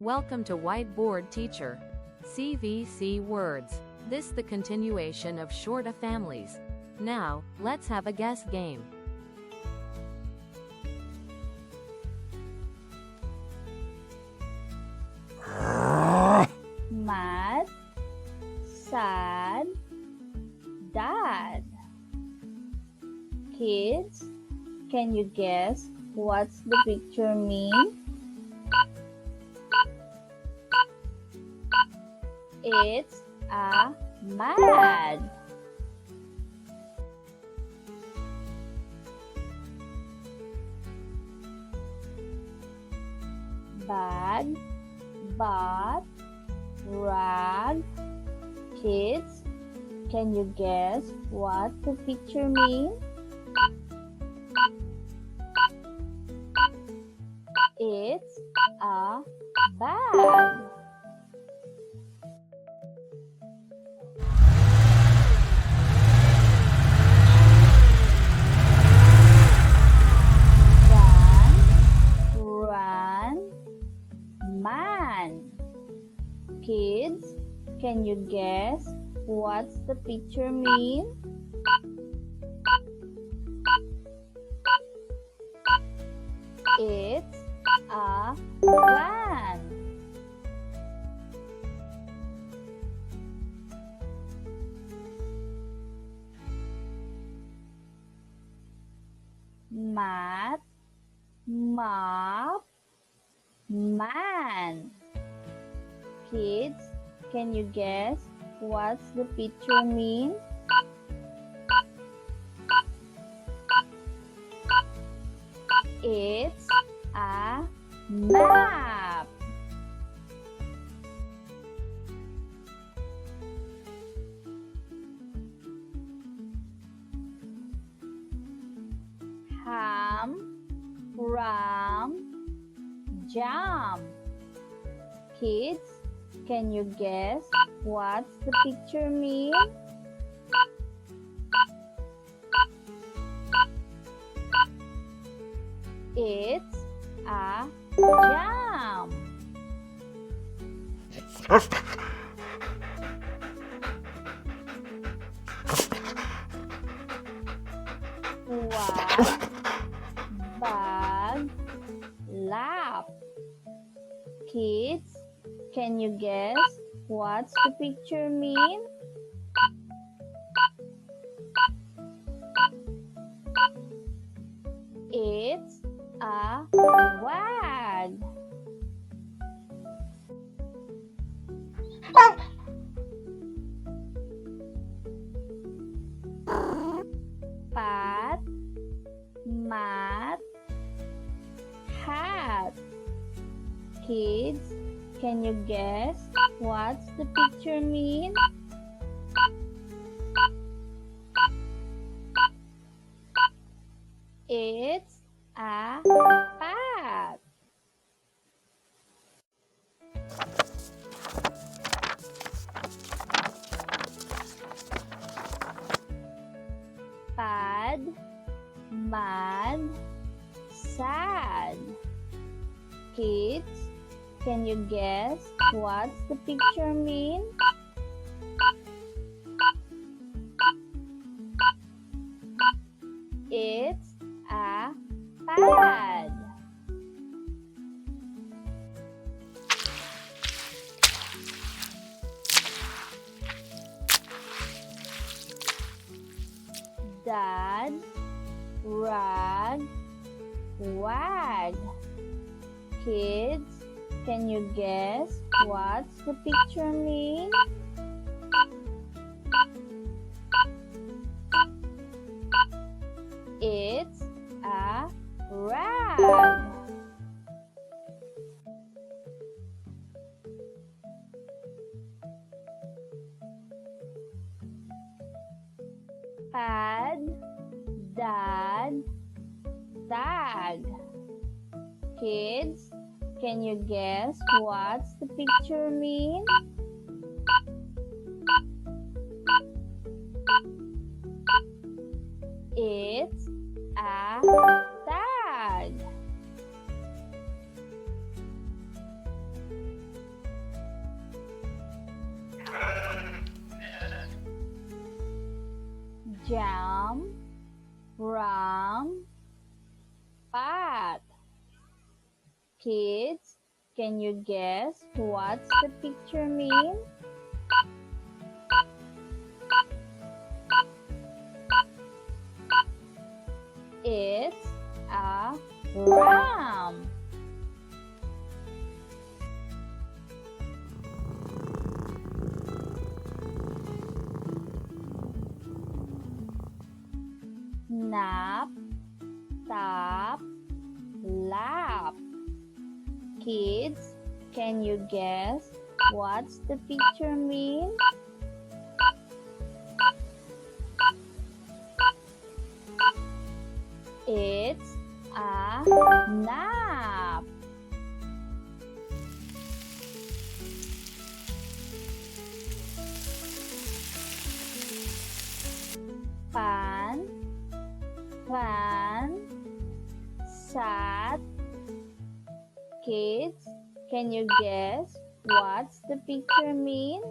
Welcome to Whiteboard Teacher. CVC Words. This the continuation of Shorta Families. Now, let's have a guess game. Mad, sad, dad. Kids, can you guess what's the picture mean? It's a mad. Bag, bath, rag. Kids, can you guess what the picture means? It's a bag. Run, man. Kids, can you guess what's the picture mean? It's a van. Mat, mop, man. Kids, can you guess what's the picture mean? It's a map. Ham, ram, jam. Kids, can you guess what's the picture mean? It's a jam. Wag, bag, laugh. Kids, can you guess what's the picture mean? It's a wag. Pat, mat, hat. Kids, can you guess what's the picture mean? It's a pat. Pad, mad, sad. Kids, can you guess what's the picture mean? It's a pad. Dad, rag, wag. Kids, can you guess what's the picture mean? It's a rag. Pad, dad, tag. Kids, can you guess what's the picture mean? It's a tag. jump, run, path. Kids, can you guess what's the picture mean? It's a ram. Nap, tap, lap. Kids, can you guess what's the picture mean? It's a nap. Pan, fan, sat. Kids, can you guess what's the picture mean?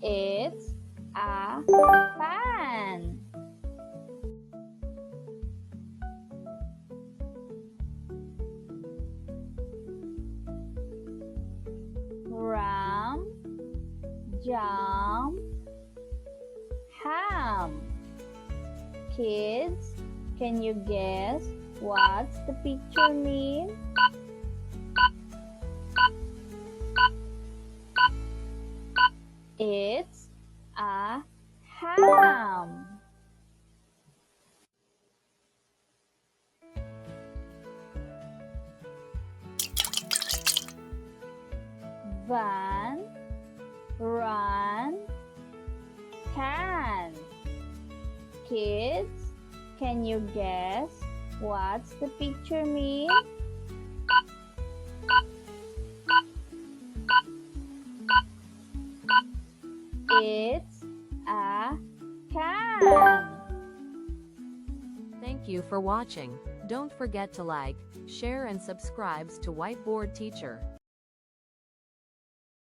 It's a fan. Ram, jump, ham. Kids, can you guess what's the picture mean? It's a ham. Van, run, can. Kids, can you guess what's the picture mean? It's a can. Thank you for watching. Don't forget to like, share and subscribe to Whiteboard Teacher.